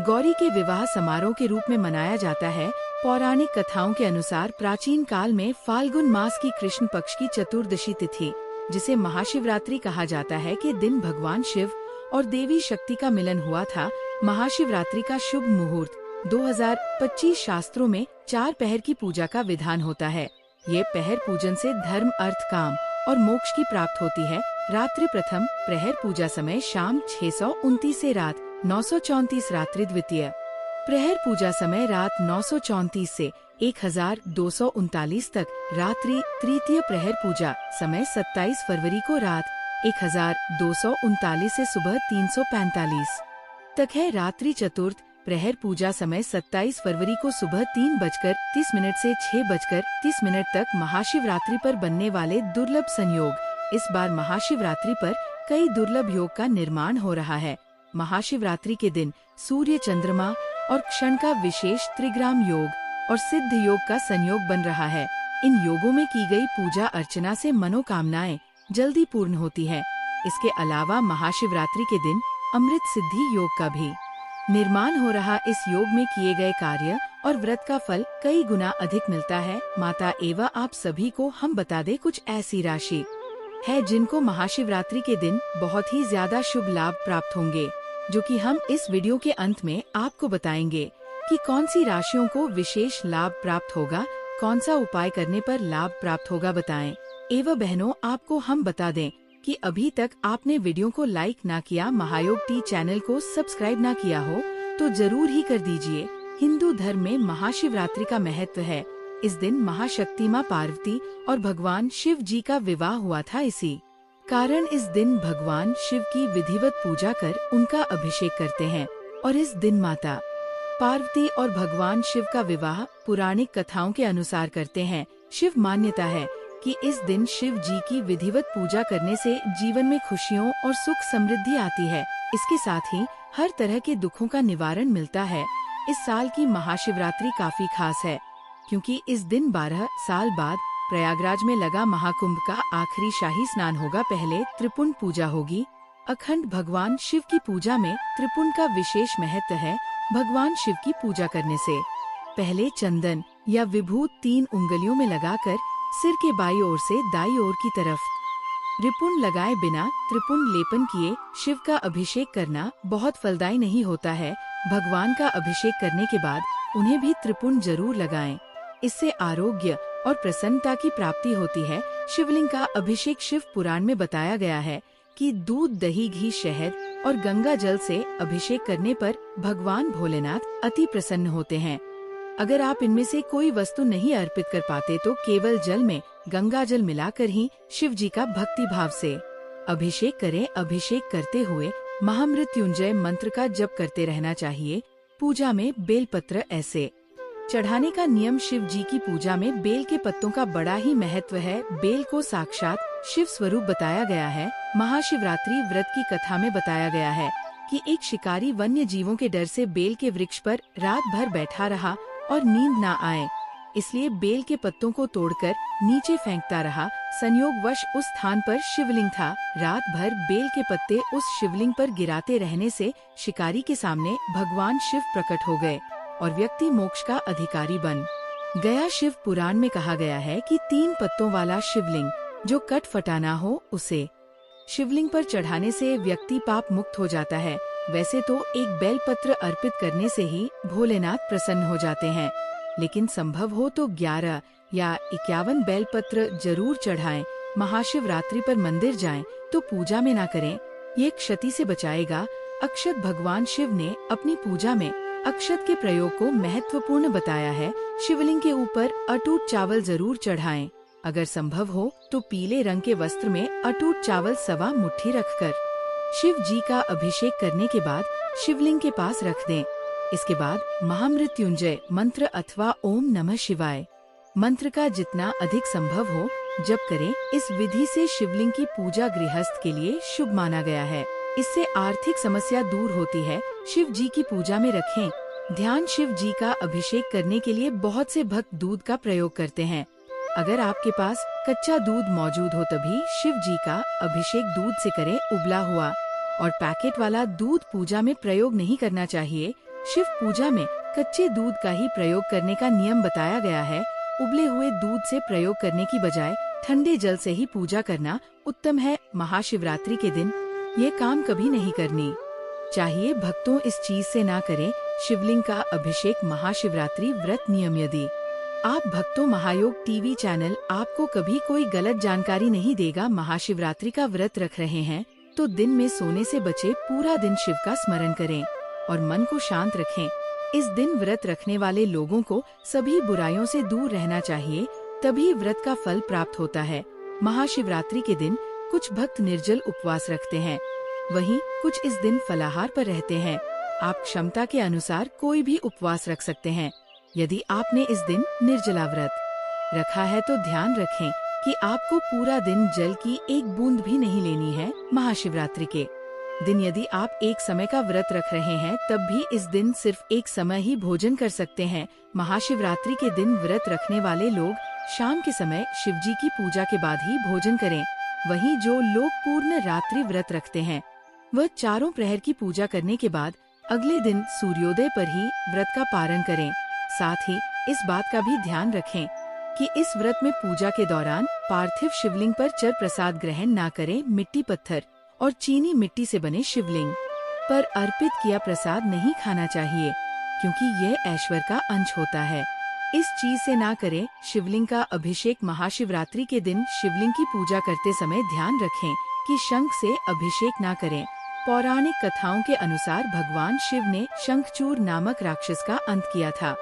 गौरी के विवाह समारोह के रूप में मनाया जाता है। पौराणिक कथाओं के अनुसार प्राचीन काल में फाल्गुन मास की कृष्ण पक्ष की चतुर्दशी तिथि, जिसे महाशिवरात्रि कहा जाता है, के दिन भगवान शिव और देवी शक्ति का मिलन हुआ था। महाशिवरात्रि का शुभ मुहूर्त 2025 शास्त्रों में 4 पहर की पूजा का विधान होता है। ये पहर पूजन से धर्म, अर्थ, काम और मोक्ष की प्राप्त होती है। रात्रि प्रथम प्रहर पूजा समय शाम 629 से रात 934, रात्रि द्वितीय प्रहर पूजा समय रात 934 से 1239 तक, रात्रि तृतीय प्रहर पूजा समय 27 फरवरी को रात 1239 से सुबह 345 तक है। रात्रि चतुर्थ प्रहर पूजा समय 27 फरवरी को सुबह 3:30 से 6:30 तक। महाशिवरात्रि पर बनने वाले दुर्लभ संयोग। इस बार महाशिवरात्रि पर कई दुर्लभ योग का निर्माण हो रहा है। महाशिवरात्रि के दिन सूर्य, चंद्रमा और क्षण का विशेष त्रिग्राम योग और सिद्ध योग का संयोग बन रहा है। इन योगों में की गई पूजा अर्चना से मनोकामनाएं जल्दी पूर्ण होती है। इसके अलावा महाशिवरात्रि के दिन अमृत सिद्धि योग का भी निर्माण हो रहा। इस योग में किए गए कार्य और व्रत का फल कई गुना अधिक मिलता है। माता एवं आप सभी को हम बता दें, कुछ ऐसी राशि है जिनको महाशिवरात्रि के दिन बहुत ही ज्यादा शुभ लाभ प्राप्त होंगे, जो कि हम इस वीडियो के अंत में आपको बताएंगे कि कौन सी राशियों को विशेष लाभ प्राप्त होगा, कौन सा उपाय करने पर लाभ प्राप्त होगा, बताएं। एवं बहनों, आपको हम बता दें कि अभी तक आपने वीडियो को लाइक ना किया, महायोग टी चैनल को सब्सक्राइब ना किया हो तो जरूर ही कर दीजिए। हिंदू धर्म में महाशिवरात्रि का महत्व है। इस दिन महाशक्ति मां पार्वती और भगवान शिव जी का विवाह हुआ था। इसी कारण इस दिन भगवान शिव की विधिवत पूजा कर उनका अभिषेक करते हैं और इस दिन माता पार्वती और भगवान शिव का विवाह पौराणिक कथाओं के अनुसार करते हैं। शिव मान्यता है कि इस दिन शिव जी की विधिवत पूजा करने से जीवन में खुशियों और सुख समृद्धि आती है। इसके साथ ही हर तरह के दुखों का निवारण मिलता है। इस साल की महाशिवरात्रि काफी खास है क्योंकि इस दिन 12 साल बाद प्रयागराज में लगा महाकुंभ का आखिरी शाही स्नान होगा। पहले त्रिपुंड पूजा होगी। अखंड भगवान शिव की पूजा में त्रिपुंड का विशेष महत्व है। भगवान शिव की पूजा करने से पहले चंदन या विभूत 3 उंगलियों में लगाकर सिर के बाईं ओर से दाईं ओर की तरफ त्रिपुंड लगाए बिना त्रिपुंड लेपन किए शिव का अभिषेक करना बहुत फलदायी नहीं होता है। भगवान का अभिषेक करने के बाद उन्हें भी त्रिपुंड जरूर लगाएं। इससे आरोग्य और प्रसन्नता की प्राप्ति होती है। शिवलिंग का अभिषेक शिव पुराण में बताया गया है कि दूध, दही, घी, शहद और गंगा जल से अभिषेक करने पर भगवान भोलेनाथ अति प्रसन्न होते हैं। अगर आप इनमें से कोई वस्तु नहीं अर्पित कर पाते तो केवल जल में गंगा जल मिलाकर ही शिव जी का भक्ति भाव से अभिषेक करें। अभिषेक करते हुए महामृत्युंजय मंत्र का जप करते रहना चाहिए। पूजा में बेलपत्र ऐसे चढ़ाने का नियम। शिव जी की पूजा में बेल के पत्तों का बड़ा ही महत्व है। बेल को साक्षात शिव स्वरूप बताया गया है। महाशिवरात्रि व्रत की कथा में बताया गया है कि एक शिकारी वन्य जीवों के डर से बेल के वृक्ष पर रात भर बैठा रहा और नींद ना आए, इसलिए बेल के पत्तों को तोड़कर नीचे फेंकता रहा। संयोगवश उस स्थान पर शिवलिंग था। रात भर बेल के पत्ते उस शिवलिंग पर गिराते रहने से शिकारी के सामने भगवान शिव प्रकट हो गए और व्यक्ति मोक्ष का अधिकारी बन गया। शिव पुराण में कहा गया है कि 3 पत्तों वाला शिवलिंग जो कट फटाना हो उसे शिवलिंग पर चढ़ाने से व्यक्ति पाप मुक्त हो जाता है। वैसे तो एक बेलपत्र अर्पित करने से ही भोलेनाथ प्रसन्न हो जाते हैं, लेकिन संभव हो तो 11 या 51 बेलपत्र जरूर चढ़ाएं। महाशिवरात्रि पर मंदिर जाएं तो पूजा में ना करें, ये क्षति से बचाएगा। अक्षत भगवान शिव ने अपनी पूजा में अक्षत के प्रयोग को महत्वपूर्ण बताया है। शिवलिंग के ऊपर अटूट चावल जरूर चढ़ाएं। अगर संभव हो तो पीले रंग के वस्त्र में अटूट चावल 1.25 मुट्ठी रखकर शिव जी का अभिषेक करने के बाद शिवलिंग के पास रख दें। इसके बाद महामृत्युंजय मंत्र अथवा ओम नमः शिवाय मंत्र का जितना अधिक संभव हो जप करें। इस विधि से शिवलिंग की पूजा गृहस्थ के लिए शुभ माना गया है। इससे आर्थिक समस्या दूर होती है। शिव जी की पूजा में रखें ध्यान। शिव जी का अभिषेक करने के लिए बहुत से भक्त दूध का प्रयोग करते हैं। अगर आपके पास कच्चा दूध मौजूद हो तभी शिव जी का अभिषेक दूध से करें। उबला हुआ और पैकेट वाला दूध पूजा में प्रयोग नहीं करना चाहिए। शिव पूजा में कच्चे दूध का ही प्रयोग करने का नियम बताया गया है। उबले हुए दूध से प्रयोग करने की बजाय ठंडे जल से ही पूजा करना उत्तम है। महाशिवरात्रि के दिन ये काम कभी नहीं करनी चाहिए। भक्तों इस चीज से ना करें शिवलिंग का अभिषेक। महाशिवरात्रि व्रत नियम। यदि आप भक्तों महायोग टीवी चैनल आपको कभी कोई गलत जानकारी नहीं देगा। महाशिवरात्रि का व्रत रख रहे हैं तो दिन में सोने से बचे पूरा दिन शिव का स्मरण करें और मन को शांत रखें। इस दिन व्रत रखने वाले लोगों को सभी बुराइयों से दूर रहना चाहिए, तभी व्रत का फल प्राप्त होता है। महाशिवरात्रि के दिन कुछ भक्त निर्जल उपवास रखते हैं, वहीं कुछ इस दिन फलाहार पर रहते हैं। आप क्षमता के अनुसार कोई भी उपवास रख सकते हैं। यदि आपने इस दिन निर्जला व्रत रखा है तो ध्यान रखें कि आपको पूरा दिन जल की एक बूंद भी नहीं लेनी है। महाशिवरात्रि के दिन यदि आप एक समय का व्रत रख रहे हैं तब भी इस दिन सिर्फ एक समय ही भोजन कर सकते हैं। महाशिवरात्रि के दिन व्रत रखने वाले लोग शाम के समय शिव जी की पूजा के बाद ही भोजन करें। वहीं जो लोग पूर्ण रात्रि व्रत रखते हैं वह चारों प्रहर की पूजा करने के बाद अगले दिन सूर्योदय पर ही व्रत का पारण करें। साथ ही इस बात का भी ध्यान रखें कि इस व्रत में पूजा के दौरान पार्थिव शिवलिंग पर चर प्रसाद ग्रहण ना करें। मिट्टी, पत्थर और चीनी मिट्टी से बने शिवलिंग पर अर्पित किया प्रसाद नहीं खाना चाहिए, क्योंकि यह ऐश्वर्य का अंश होता है। इस चीज से ना करें। शिवलिंग का अभिषेक महाशिवरात्रि के दिन शिवलिंग की पूजा करते समय ध्यान रखें कि शंख से अभिषेक ना करें। पौराणिक कथाओं के अनुसार भगवान शिव ने शंखचूर नामक राक्षस का अंत किया था,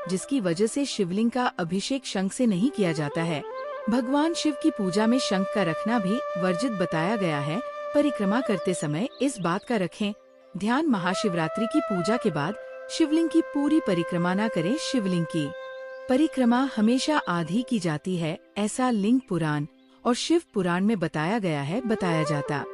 जिसकी वजह से शिवलिंग का अभिषेक शंख से नहीं किया जाता है। भगवान शिव की पूजा में शंख का रखना भी वर्जित बताया गया है। परिक्रमा करते समय इस बात का रखें ध्यान, महाशिवरात्रि की पूजा के बाद शिवलिंग की पूरी परिक्रमा न करें। शिवलिंग की परिक्रमा हमेशा आधी की जाती है, ऐसा लिंग पुराण और शिव पुराण में बताया गया है। बताया जाता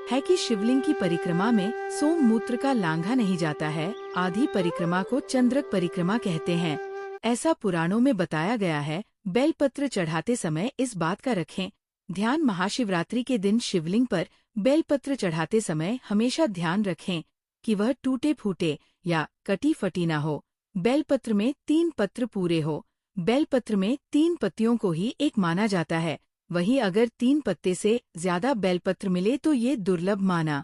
है कि शिवलिंग की परिक्रमा में सोममूत्र का लांघा नहीं जाता है। आधी परिक्रमा को चंद्रक परिक्रमा कहते हैं, ऐसा पुराणों में बताया गया है। बेलपत्र चढ़ाते समय इस बात का रखें ध्यान, महाशिवरात्रि के दिन शिवलिंग पर बेलपत्र चढ़ाते समय हमेशा ध्यान रखें कि वह टूटे फूटे या कटी फटी ना हो। बेलपत्र में 3 पत्र पूरे हो। बेलपत्र में 3 पत्तियों को ही एक माना जाता है, वहीं अगर 3 पत्ते से ज्यादा बेलपत्र मिले तो ये दुर्लभ माना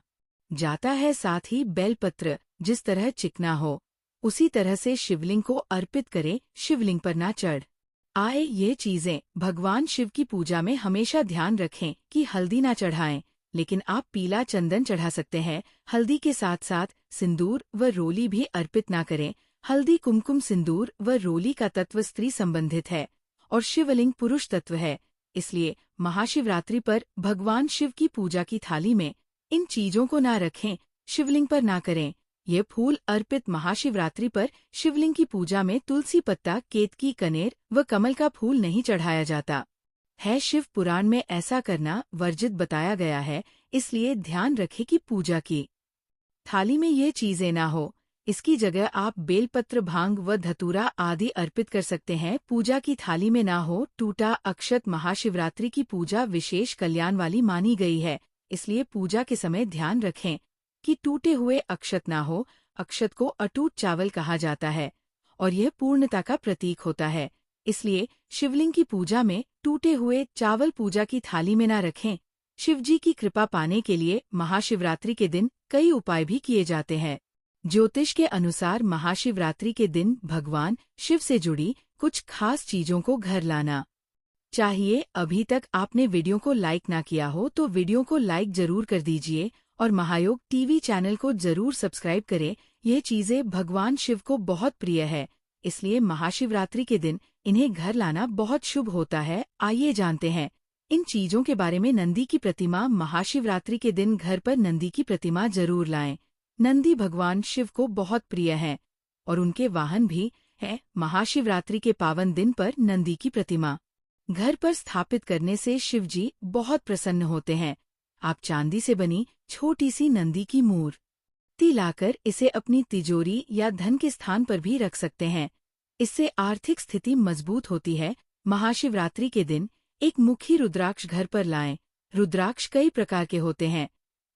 जाता है। साथ ही बेलपत्र जिस तरह चिकना हो उसी तरह से शिवलिंग को अर्पित करें, शिवलिंग पर ना चढ़ आए ये चीजें। भगवान शिव की पूजा में हमेशा ध्यान रखें कि हल्दी ना चढ़ाएं, लेकिन आप पीला चंदन चढ़ा सकते हैं। हल्दी के साथ साथ सिंदूर व रोली भी अर्पित ना करें। हल्दी, कुमकुम, सिंदूर व रोली का तत्व स्त्री संबंधित है और शिवलिंग पुरुष तत्व है, इसलिए महाशिवरात्रि पर भगवान शिव की पूजा की थाली में इन चीजों को ना रखें, शिवलिंग पर ना करें। ये फूल अर्पित महाशिवरात्रि पर शिवलिंग की पूजा में तुलसी पत्ता, केतकी, कनेर व कमल का फूल नहीं चढ़ाया जाता है। शिव पुराण में ऐसा करना वर्जित बताया गया है, इसलिए ध्यान रखें कि पूजा की थाली में ये चीजें ना हो। इसकी जगह आप बेलपत्र, भांग व धतूरा आदि अर्पित कर सकते हैं। पूजा की थाली में ना हो टूटा अक्षत। महाशिवरात्रि की पूजा विशेष कल्याण वाली मानी गई है, इसलिए पूजा के समय ध्यान रखें कि टूटे हुए अक्षत ना हो। अक्षत को अटूट चावल कहा जाता है और यह पूर्णता का प्रतीक होता है, इसलिए शिवलिंग की पूजा में टूटे हुए चावल पूजा की थाली में ना रखें। शिवजी की कृपा पाने के लिए महाशिवरात्रि के दिन कई उपाय भी किए जाते हैं। ज्योतिष के अनुसार महाशिवरात्रि के दिन भगवान शिव से जुड़ी कुछ खास चीजों को घर लाना चाहिए। अभी तक आपने वीडियो को लाइक ना किया हो तो वीडियो को लाइक जरूर कर दीजिए और महायोग टीवी चैनल को जरूर सब्सक्राइब करें। ये चीजें भगवान शिव को बहुत प्रिय है, इसलिए महाशिवरात्रि के दिन इन्हें घर लाना बहुत शुभ होता है। आइए जानते हैं इन चीजों के बारे में। नंदी की प्रतिमा, महाशिवरात्रि के दिन घर पर नंदी की प्रतिमा जरूर लाएं। नंदी भगवान शिव को बहुत प्रिय हैं और उनके वाहन भी हैं। महाशिवरात्रि के पावन दिन पर नंदी की प्रतिमा घर पर स्थापित करने से शिवजी बहुत प्रसन्न होते हैं। आप चांदी से बनी छोटी सी नंदी की मूर्ति लाकर इसे अपनी तिजोरी या धन के स्थान पर भी रख सकते हैं। इससे आर्थिक स्थिति मजबूत होती है। महाशिवरात्रि के दिन एक मुखी रुद्राक्ष घर पर लाएं। रुद्राक्ष कई प्रकार के होते हैं,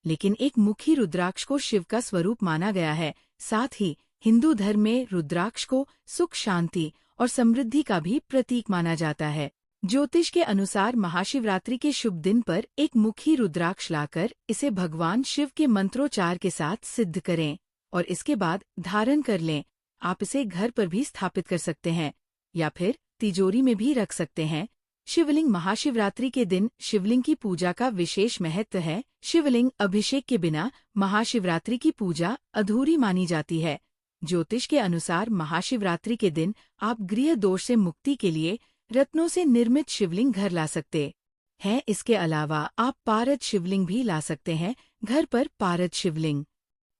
लेकिन एक मुखी रुद्राक्ष को शिव का स्वरूप माना गया है। साथ ही हिंदू धर्म में रुद्राक्ष को सुख, शांति और समृद्धि का भी प्रतीक माना जाता है। ज्योतिष के अनुसार महाशिवरात्रि के शुभ दिन पर एक मुखी रुद्राक्ष लाकर इसे भगवान शिव के मंत्रोच्चार के साथ सिद्ध करें और इसके बाद धारण कर लें। आप इसे घर पर भी स्थापित कर सकते हैं या फिर तिजोरी में भी रख सकते हैं। शिवलिंग, महाशिवरात्रि के दिन शिवलिंग की पूजा का विशेष महत्व है। शिवलिंग अभिषेक के बिना महाशिवरात्रि की पूजा अधूरी मानी जाती है। ज्योतिष के अनुसार महाशिवरात्रि के दिन आप गृह दोष से मुक्ति के लिए रत्नों से निर्मित शिवलिंग घर ला सकते हैं। इसके अलावा आप पारद शिवलिंग भी ला सकते हैं। घर पर पारद शिवलिंग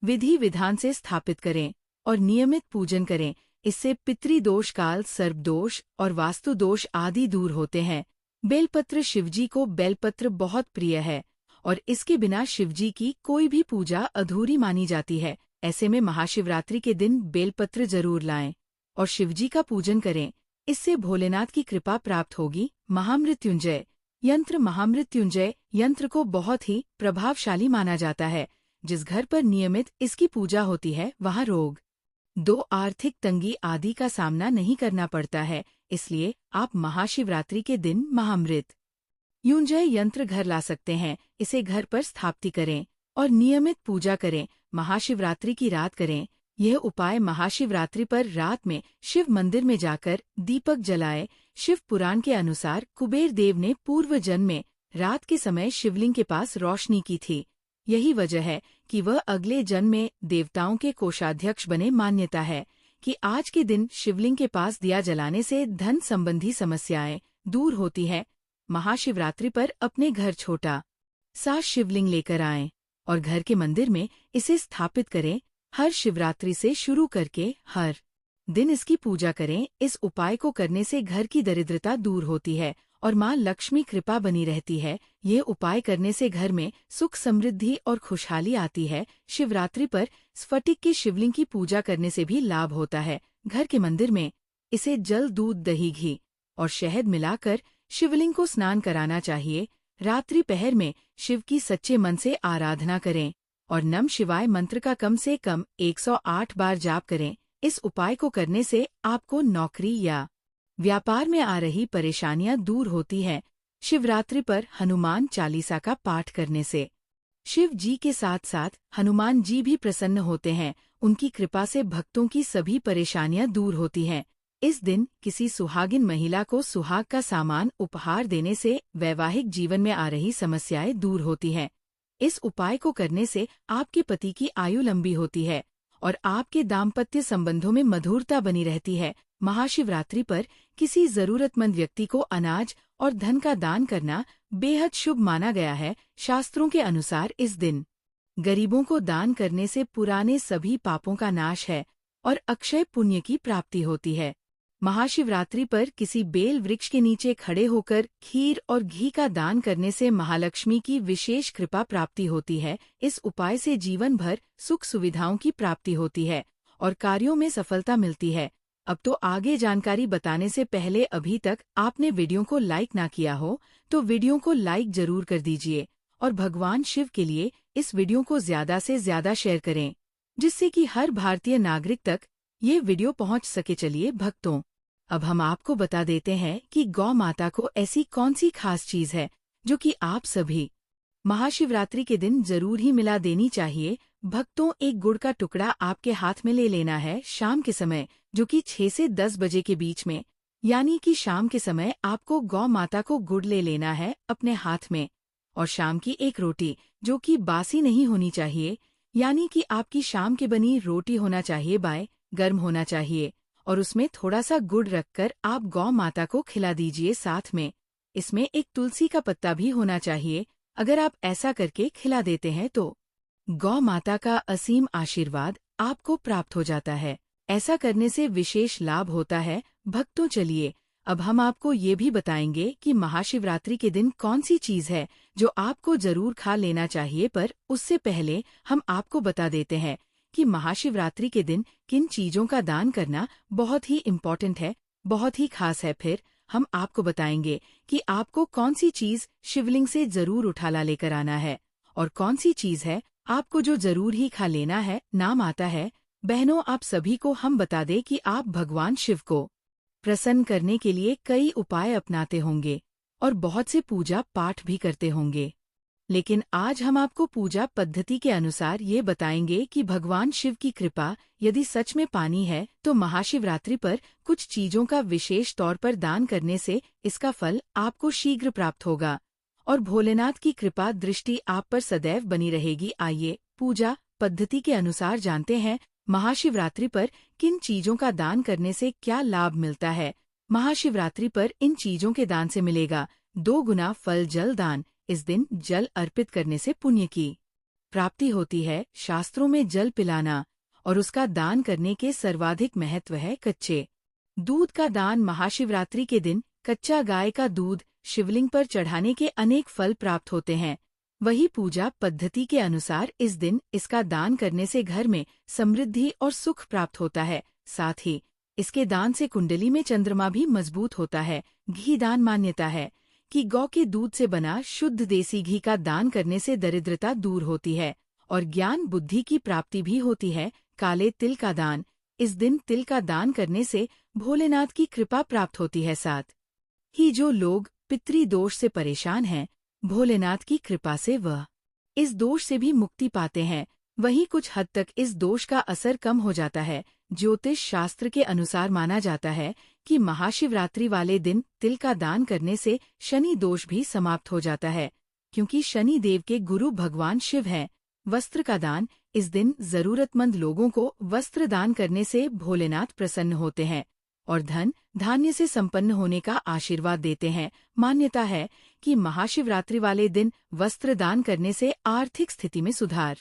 विधि विधान से स्थापित करें और नियमित पूजन करें। इससे पितृदोष, काल, सर्पदोष और वास्तु दोष आदि दूर होते हैं। बेलपत्र, शिवजी को बेलपत्र बहुत प्रिय है और इसके बिना शिवजी की कोई भी पूजा अधूरी मानी जाती है। ऐसे में महाशिवरात्रि के दिन बेलपत्र जरूर लाएं और शिवजी का पूजन करें, इससे भोलेनाथ की कृपा प्राप्त होगी। महामृत्युंजय यंत्र, महामृत्युंजय यंत्र को बहुत ही प्रभावशाली माना जाता है। जिस घर पर नियमित इसकी पूजा होती है वहाँ रोग, आर्थिक तंगी आदि का सामना नहीं करना पड़ता है। इसलिए आप महाशिवरात्रि के दिन महामृत्युंजय यंत्र घर ला सकते हैं। इसे घर पर स्थापित करें और नियमित पूजा करें। महाशिवरात्रि की रात करें। यह उपाय महाशिवरात्रि पर रात में शिव मंदिर में जाकर दीपक जलाए। शिव पुराण के अनुसार कुबेर देव ने पूर्व जन्म में रात के समय शिवलिंग के पास रोशनी की थी। यही वजह है कि वह अगले जन्म में देवताओं के कोषाध्यक्ष बने। मान्यता है कि आज के दिन शिवलिंग के पास दिया जलाने से धन संबंधी समस्याएं दूर होती है। महाशिवरात्रि पर अपने घर छोटा सा शिवलिंग लेकर आएं और घर के मंदिर में इसे स्थापित करें। हर शिवरात्रि से शुरू करके हर दिन इसकी पूजा करें। इस उपाय को करने से घर की दरिद्रता दूर होती है और माँ लक्ष्मी कृपा बनी रहती है। ये उपाय करने से घर में सुख समृद्धि और खुशहाली आती है। शिवरात्रि पर स्फटिक के शिवलिंग की पूजा करने से भी लाभ होता है। घर के मंदिर में इसे जल, दूध, दही, घी और शहद मिलाकर शिवलिंग को स्नान कराना चाहिए। रात्रि पहर में शिव की सच्चे मन से आराधना करें और नम शिवाय मंत्र का कम से कम 108 बार जाप करें। इस उपाय को करने से आपको नौकरी या व्यापार में आ रही परेशानियां दूर होती हैं। शिवरात्रि पर हनुमान चालीसा का पाठ करने से शिव जी के साथ साथ हनुमान जी भी प्रसन्न होते हैं। उनकी कृपा से भक्तों की सभी परेशानियां दूर होती हैं। इस दिन किसी सुहागिन महिला को सुहाग का सामान उपहार देने से वैवाहिक जीवन में आ रही समस्याएं दूर होती हैं। इस उपाय को करने से आपके पति की आयु लंबी होती है और आपके दाम्पत्य संबंधों में मधुरता बनी रहती है। महाशिवरात्रि पर किसी जरूरतमंद व्यक्ति को अनाज और धन का दान करना बेहद शुभ माना गया है। शास्त्रों के अनुसार इस दिन गरीबों को दान करने से पुराने सभी पापों का नाश है और अक्षय पुण्य की प्राप्ति होती है। महाशिवरात्रि पर किसी बेल वृक्ष के नीचे खड़े होकर खीर और घी का दान करने से महालक्ष्मी की विशेष कृपा प्राप्ति होती है। इस उपाय से जीवन भर सुख सुविधाओं की प्राप्ति होती है और कार्यों में सफलता मिलती है। अब तो आगे जानकारी बताने से पहले अभी तक आपने वीडियो को लाइक ना किया हो तो वीडियो को लाइक जरूर कर दीजिए और भगवान शिव के लिए इस वीडियो को ज्यादा से ज्यादा शेयर करें, जिससे कि हर भारतीय नागरिक तक ये वीडियो पहुंच सके। चलिए भक्तों, अब हम आपको बता देते हैं कि गौ माता को ऐसी कौन सी खास चीज है जो कि आप सभी महाशिवरात्रि के दिन जरूर ही मिला देनी चाहिए। भक्तों, एक गुड़ का टुकड़ा आपके हाथ में ले लेना है शाम के समय, जो कि 6 से 10 बजे के बीच में, यानी कि शाम के समय आपको गौ माता को गुड़ ले लेना है अपने हाथ में। और शाम की एक रोटी जो कि बासी नहीं होनी चाहिए, यानी कि आपकी शाम के बनी रोटी होना चाहिए, गर्म होना चाहिए और उसमें थोड़ा सा गुड़ रखकर आप गौ माता को खिला दीजिए। साथ में इसमें एक तुलसी का पत्ता भी होना चाहिए। अगर आप ऐसा करके खिला देते हैं तो गौ माता का असीम आशीर्वाद आपको प्राप्त हो जाता है। ऐसा करने से विशेष लाभ होता है। भक्तों, चलिए अब हम आपको ये भी बताएंगे कि महाशिवरात्रि के दिन कौन सी चीज है जो आपको जरूर खा लेना चाहिए। पर उससे पहले हम आपको बता देते हैं कि महाशिवरात्रि के दिन किन चीजों का दान करना बहुत ही इम्पोर्टेंट है, बहुत ही खास है। फिर हम आपको बताएंगे कि आपको कौन सी चीज शिवलिंग से जरूर उठाला लेकर आना है और कौन सी चीज है आपको जो जरूर ही खा लेना है। नाम आता है। बहनों, आप सभी को हम बता दें कि आप भगवान शिव को प्रसन्न करने के लिए कई उपाय अपनाते होंगे और बहुत से पूजा पाठ भी करते होंगे, लेकिन आज हम आपको पूजा पद्धति के अनुसार ये बताएंगे कि भगवान शिव की कृपा यदि सच में पानी है तो महाशिवरात्रि पर कुछ चीजों का विशेष तौर पर दान करने से इसका फल आपको शीघ्र प्राप्त होगा और भोलेनाथ की कृपा दृष्टि आप पर सदैव बनी रहेगी। आइए पूजा पद्धति के अनुसार जानते हैं महाशिवरात्रि पर किन चीजों का दान करने से क्या लाभ मिलता है। महाशिवरात्रि पर इन चीजों के दान से मिलेगा 2 गुना फल। जल दान, इस दिन जल अर्पित करने से पुण्य की प्राप्ति होती है। शास्त्रों में जल पिलाना और उसका दान करने के सर्वाधिक महत्व है। कच्चे दूध का दान, महाशिवरात्रि के दिन कच्चा गाय का दूध शिवलिंग पर चढ़ाने के अनेक फल प्राप्त होते हैं। वही पूजा पद्धति के अनुसार इस दिन इसका दान करने से घर में समृद्धि और सुख प्राप्त होता है। साथ ही इसके दान से कुंडली में चंद्रमा भी मजबूत होता है। घी दान, मान्यता है कि गौ के दूध से बना शुद्ध देसी घी का दान करने से दरिद्रता दूर होती है और ज्ञान बुद्धि की प्राप्ति भी होती है। काले तिल का दान, इस दिन तिल का दान करने से भोलेनाथ की कृपा प्राप्त होती है। साथ ही जो लोग पितृ दोष से परेशान हैं, भोलेनाथ की कृपा से वह इस दोष से भी मुक्ति पाते हैं। वहीं कुछ हद तक इस दोष का असर कम हो जाता है। ज्योतिष शास्त्र के अनुसार माना जाता है कि महाशिवरात्रि वाले दिन तिल का दान करने से शनि दोष भी समाप्त हो जाता है, क्योंकि शनि देव के गुरु भगवान शिव हैं। वस्त्र का दान, इस दिन जरूरतमंद लोगों को वस्त्र दान करने से भोलेनाथ प्रसन्न होते हैं और धन धान्य से संपन्न होने का आशीर्वाद देते हैं। मान्यता है कि महाशिवरात्रि वाले दिन वस्त्र दान करने से आर्थिक स्थिति में सुधार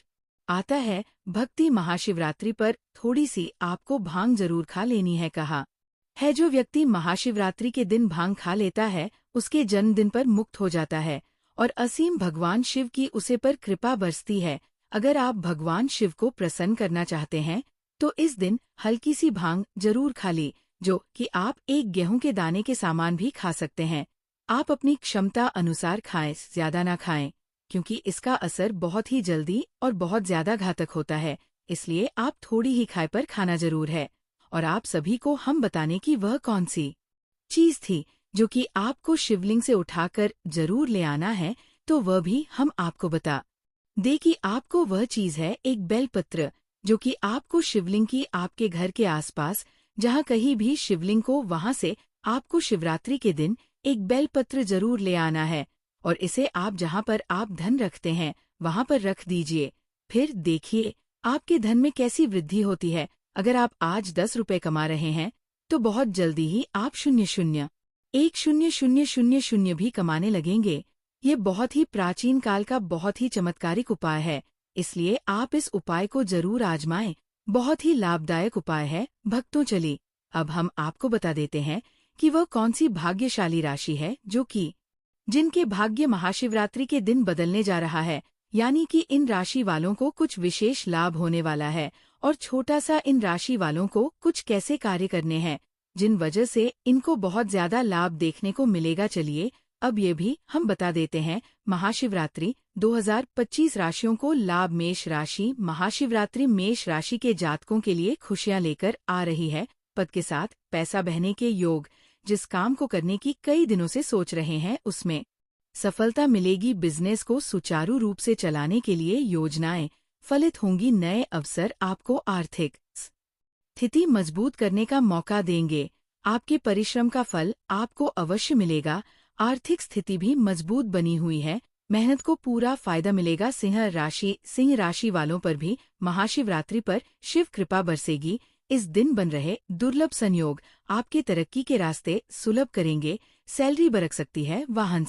आता है। भक्ति महाशिवरात्रि पर थोड़ी सी आपको भांग जरूर खा लेनी है। कहा है जो व्यक्ति महाशिवरात्रि के दिन भांग खा लेता है उसके जन्मदिन पर मुक्त हो जाता है और असीम भगवान शिव की उसे पर कृपा बरसती है। अगर आप भगवान शिव को प्रसन्न करना चाहते हैं तो इस दिन हल्की सी भांग जरूर खा ली, जो कि आप एक गेहूं के दाने के सामान भी खा सकते हैं। आप अपनी क्षमता अनुसार खाएं, ज्यादा ना खाएं, क्योंकि इसका असर बहुत ही जल्दी और बहुत ज्यादा घातक होता है। इसलिए आप थोड़ी ही खाए पर खाना जरूर है। और आप सभी को हम बताने की वह कौन सी चीज थी जो कि आपको शिवलिंग से उठाकर जरूर ले आना है, तो वह भी हम आपको बता दे कि आपको वह चीज है एक बेलपत्र, जो कि आपको शिवलिंग की आपके घर के आसपास जहाँ कहीं भी शिवलिंग को वहां से आपको शिवरात्रि के दिन एक बेलपत्र जरूर ले आना है और इसे आप जहाँ पर आप धन रखते हैं वहां पर रख दीजिए। फिर देखिए आपके धन में कैसी वृद्धि होती है। अगर आप आज 10 रुपए कमा रहे हैं तो बहुत जल्दी ही आप 0.01000 भी कमाने लगेंगे। ये बहुत ही प्राचीन काल का बहुत ही चमत्कारिक उपाय है, इसलिए आप इस उपाय को जरूर आजमाएं। बहुत ही लाभदायक उपाय है। भक्तों चलिए अब हम आपको बता देते हैं कि वह कौन सी भाग्यशाली राशि है जो कि जिनके भाग्य महाशिवरात्रि के दिन बदलने जा रहा है, यानी कि इन राशि वालों को कुछ विशेष लाभ होने वाला है। और छोटा सा इन राशि वालों को कुछ कैसे कार्य करने हैं जिन वजह से इनको बहुत ज्यादा लाभ देखने को मिलेगा। चलिए अब ये भी हम बता देते हैं। महाशिवरात्रि 2025 राशियों को लाभ। मेष राशि, महाशिवरात्रि मेष राशि के जातकों के लिए खुशियां लेकर आ रही है। पद के साथ पैसा बहने के योग। जिस काम को करने की कई दिनों से सोच रहे हैं उसमें सफलता मिलेगी। बिजनेस को सुचारू रूप से चलाने के लिए योजनाएं फलित होंगी। नए अवसर आपको आर्थिक स्थिति मजबूत करने का मौका देंगे। आपके परिश्रम का फल आपको अवश्य मिलेगा। आर्थिक स्थिति भी मजबूत बनी हुई है, मेहनत को पूरा फायदा मिलेगा। सिंह राशि वालों पर भी महाशिवरात्रि पर शिव कृपा बरसेगी। इस दिन बन रहे दुर्लभ संयोग आपके तरक्की के रास्ते सुलभ करेंगे। सैलरी बरक सकती है। वाहन